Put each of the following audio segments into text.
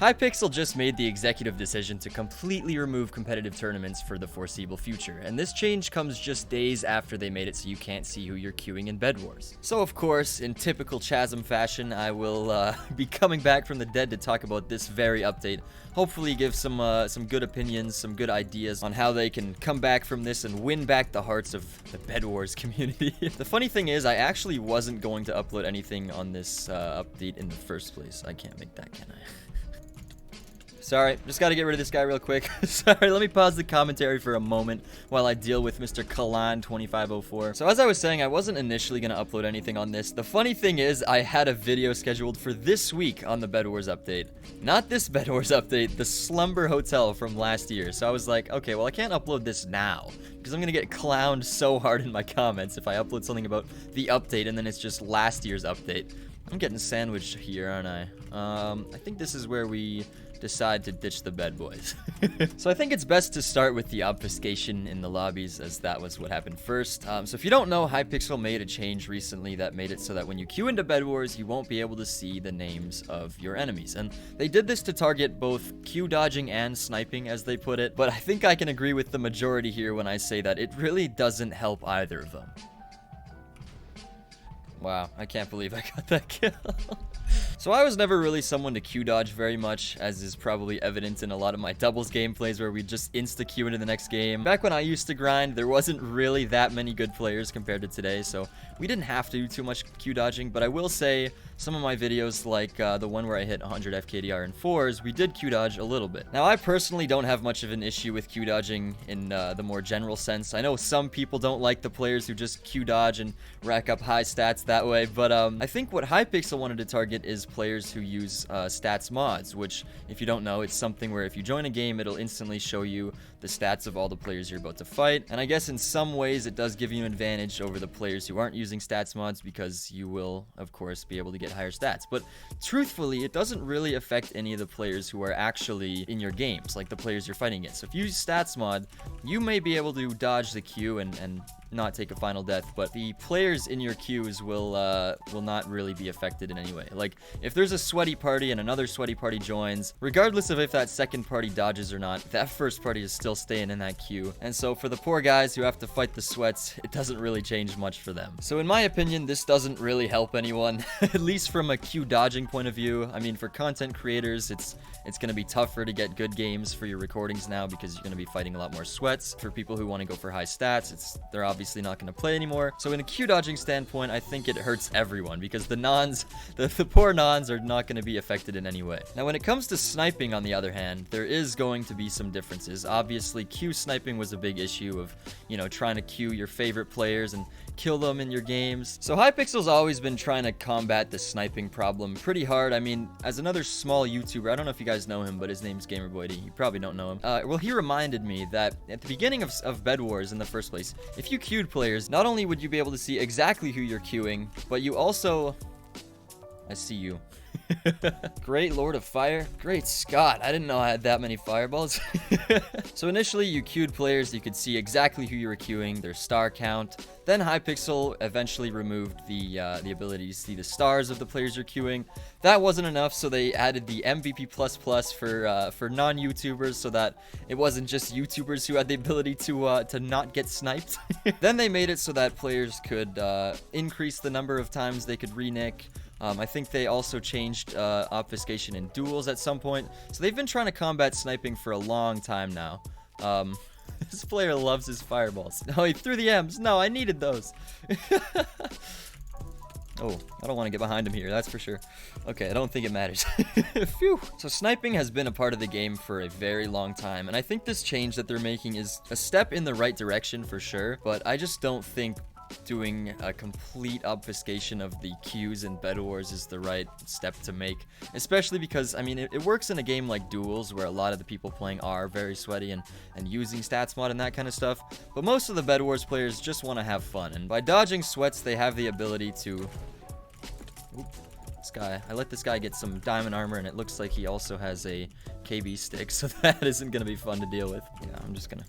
Hypixel just made the executive decision to completely remove competitive tournaments for the foreseeable future, and this change comes just days after they made it so you can't see who you're queuing in Bed Wars. So of course, in typical Chazm fashion, I will be coming back from the dead to talk about this very update. Hopefully give some good opinions, some good ideas on how they can come back from this and win back the hearts of the Bed Wars community. The funny thing is, I actually wasn't going to upload anything on this update in the first place. I can't make that, can I? Sorry, just gotta get rid of this guy real quick. Sorry, let me pause the commentary for a moment while I deal with Mr. Kalan2504. So as I was saying, I wasn't initially gonna upload anything on this. The funny thing is, I had a video scheduled for this week on the Bed Wars update. Not this Bed Wars update, the Slumber Hotel from last year. So I was like, okay, well I can't upload this now, because I'm gonna get clowned so hard in my comments if I upload something about the update and then it's just last year's update. I'm getting sandwiched here, aren't I? I think this is where we decide to ditch the bed boys. So I think it's best to start with the obfuscation in the lobbies, as that was what happened first. So if you don't know, Hypixel made a change recently that made it so that when you queue into Bed Wars, you won't be able to see the names of your enemies. And they did this to target both queue dodging and sniping, as they put it. But I think I can agree with the majority here when I say that it really doesn't help either of them. Wow, I can't believe I got that kill. So I was never really someone to queue dodge very much, as is probably evident in a lot of my doubles gameplays where we just insta-queue into the next game. Back when I used to grind, there wasn't really that many good players compared to today, so we didn't have to do too much queue dodging, but I will say some of my videos, like the one where I hit 100 FKDR in 4s, we did queue dodge a little bit. Now, I personally don't have much of an issue with queue dodging in the more general sense. I know some people don't like the players who just queue dodge and rack up high stats that way, but I think what Hypixel wanted to target is players who use stats mods, which, if you don't know, it's something where if you join a game, it'll instantly show you the stats of all the players you're about to fight. And I guess in some ways it does give you an advantage over the players who aren't using stats mods, because you will, of course, be able to get higher stats. But truthfully, it doesn't really affect any of the players who are actually in your games, like the players you're fighting against. So if you use stats mod, you may be able to dodge the queue and not take a final death, but the players in your queues will not really be affected in any way. Like, if there's a sweaty party and another sweaty party joins, regardless of if that second party dodges or not, that first party is still staying in that queue. And so for the poor guys who have to fight the sweats, it doesn't really change much for them. So in my opinion, this doesn't really help anyone, at least from a queue dodging point of view. I mean, for content creators, it's going to be tougher to get good games for your recordings now, because you're going to be fighting a lot more sweats. For people who want to go for high stats, they're obviously not going to play anymore. So in a queue dodging standpoint, I think it hurts everyone, because the nons, the poor nons, are not going to be affected in any way. Now, when it comes to sniping, on the other hand, there is going to be some differences. Obviously, queue sniping was a big issue of, you know, trying to queue your favorite players and kill them in your games. So Hypixel's always been trying to combat the sniping problem pretty hard. I mean, as another small YouTuber, I don't know if you guys know him, but his name's GamerBoyD. You probably don't know him. Well, he reminded me that at the beginning of Bed Wars in the first place, if you queued players, not only would you be able to see exactly who you're queuing, but you also... I see you. Great Lord of Fire. Great Scott, I didn't know I had that many fireballs. So initially, you queued players, you could see exactly who you were queuing, their star count. Then Hypixel eventually removed the ability to see the stars of the players you're queuing. That wasn't enough, so they added the MVP++ for non-YouTubers, so that it wasn't just YouTubers who had the ability to not get sniped. Then they made it so that players could increase the number of times they could re-nick. I think they also changed obfuscation in duels at some point. So they've been trying to combat sniping for a long time now. This player loves his fireballs. Oh, he threw the M's. No, I needed those. Oh, I don't want to get behind him here, that's for sure. Okay, I don't think it matters. Phew. So sniping has been a part of the game for a very long time, and I think this change that they're making is a step in the right direction for sure, but I just don't think doing a complete obfuscation of the queues in Bed Wars is the right step to make, especially because, I mean, it works in a game like duels where a lot of the people playing are very sweaty and using stats mod and that kind of stuff, but most of the Bed Wars players just want to have fun, and by dodging sweats they have the ability to... Oop, this guy, I let this guy get some diamond armor, and it looks like he also has a KB stick, so that isn't gonna be fun to deal with. Yeah, I'm just gonna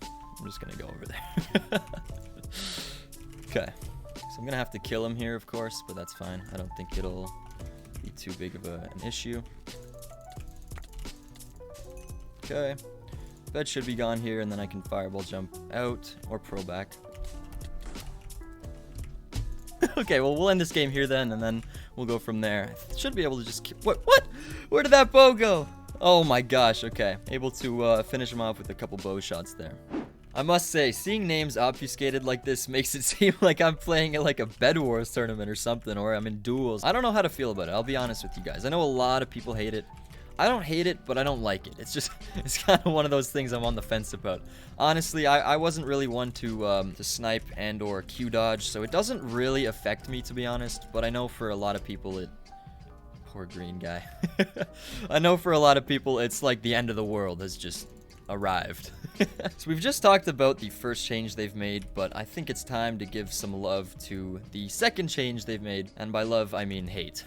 go over there. Okay, so I'm gonna have to kill him here, of course, but that's fine. I don't think it'll be too big of an issue. Okay. Bed should be gone here, and then I can fireball jump out or pro back. Okay, well, we'll end this game here then, and then we'll go from there. I should be able to just keep... What? Where did that bow go? Oh my gosh, okay. Able to finish him off with a couple bow shots there. I must say, seeing names obfuscated like this makes it seem like I'm playing at like a Bed Wars tournament or something, or I'm in duels. I don't know how to feel about it, I'll be honest with you guys. I know a lot of people hate it. I don't hate it, but I don't like it. It's just, it's kind of one of those things I'm on the fence about. Honestly, I wasn't really one to snipe and or Q dodge, so it doesn't really affect me, to be honest. But I know for a lot of people it... Poor green guy. I know for a lot of people it's like the end of the world has just arrived. So we've just talked about the first change they've made, but I think it's time to give some love to the second change they've made. And by love, I mean hate.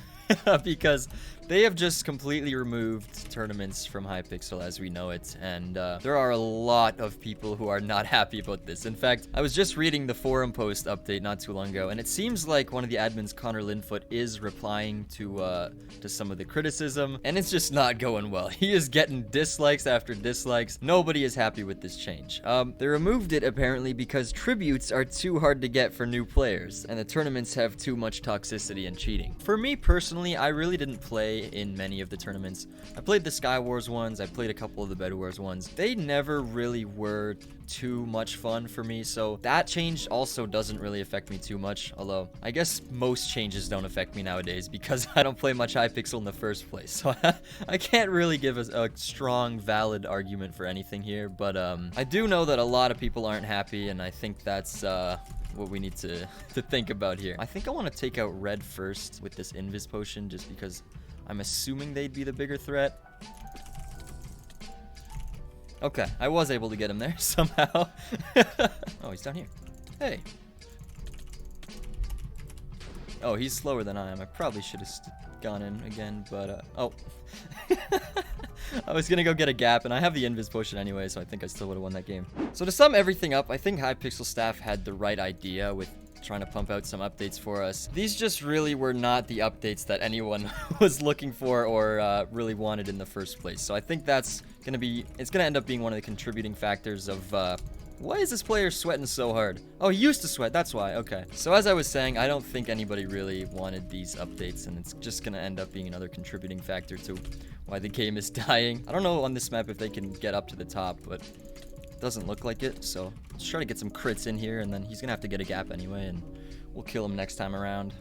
Because they have just completely removed tournaments from Hypixel as we know it, and there are a lot of people who are not happy about this. In fact, I was just reading the forum post update not too long ago, and it seems like one of the admins, Connor Linfoot, is replying to some of the criticism, and it's just not going well. He is getting dislikes after dislikes. Nobody is happy with this change. They removed it apparently because tributes are too hard to get for new players, and the tournaments have too much toxicity and cheating. For me personally, I really didn't play in many of the tournaments. I played the Sky Wars ones, I played a couple of the Bed Wars ones. They never really were too much fun for me, so that change also doesn't really affect me too much, although I guess most changes don't affect me nowadays because I don't play much Hypixel in the first place, so I can't really give a strong, valid argument for anything here, but I do know that a lot of people aren't happy, and I think that's what we need to think about here. I think I want to take out red first with this Invis potion just because I'm assuming they'd be the bigger threat. Okay, I was able to get him there somehow. Oh, he's down here. Hey. Oh, he's slower than I am. I probably should have gone in again, but oh. I was gonna go get a gap, and I have the Invis potion anyway, so I think I still would have won that game. So to sum everything up, I think Hypixel staff had the right idea with trying to pump out some updates for us. These just really were not the updates that anyone was looking for or really wanted in the first place. So I think that's gonna be, it's gonna end up being one of the contributing factors of why is this player sweating so hard? Oh, he used to sweat, that's why, okay. So as I was saying, I don't think anybody really wanted these updates, and it's just gonna end up being another contributing factor to why the game is dying. I don't know on this map if they can get up to the top, but it doesn't look like it, so let's try to get some crits in here, and then he's gonna have to get a gap anyway, and we'll kill him next time around.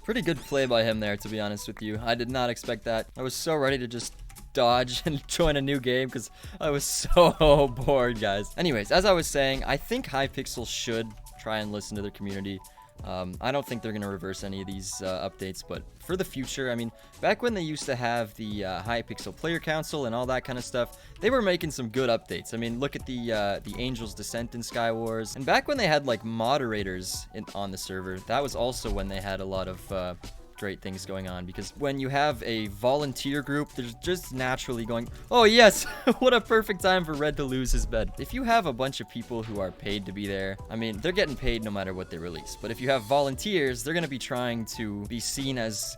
Pretty good play by him there, to be honest with you. I did not expect that. I was so ready to just dodge and join a new game because I was so bored, guys. Anyways, as I was saying, I think Hypixel should try and listen to their community. I don't think they're going to reverse any of these updates, but for the future, I mean, back when they used to have the Hypixel Player Council and all that kind of stuff, they were making some good updates. I mean, look at the Angel's Descent in Sky Wars. And back when they had, like, moderators on the server, that was also when they had a lot of great things going on, because when you have a volunteer group, there's just naturally going, oh yes, what a perfect time for Red to lose his bed. If you have a bunch of people who are paid to be there, I mean, they're getting paid no matter what they release, but if you have volunteers, they're gonna be trying to be seen as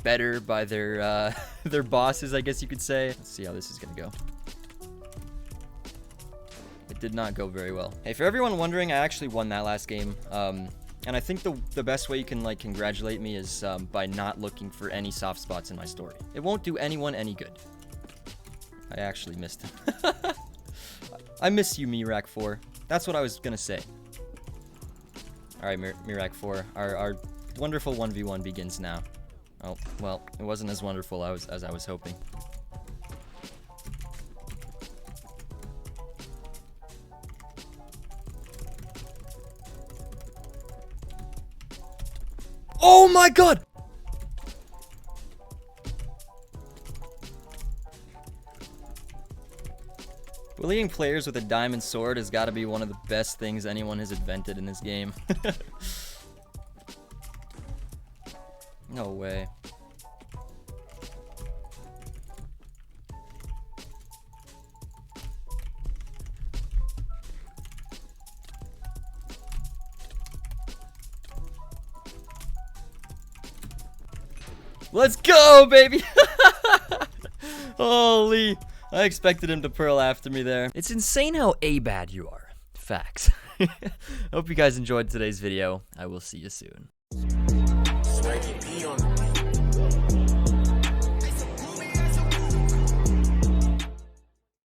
better by their their bosses, I guess you could say. Let's see how this is gonna go. It did not go very well. Hey, for everyone wondering, I actually won that last game. And I think the best way you can, like, congratulate me is by not looking for any soft spots in my story. It won't do anyone any good. I actually missed him. I miss you, Mirak 4. That's what I was gonna say. Alright, Mirak 4. Our wonderful 1v1 begins now. Oh, well, it wasn't as wonderful as I was hoping. Oh my god! Bullying players with a diamond sword has got to be one of the best things anyone has invented in this game. No way. Let's go, baby. Holy. I expected him to pearl after me there. It's insane how A-bad you are. Facts. Hope you guys enjoyed today's video. I will see you soon.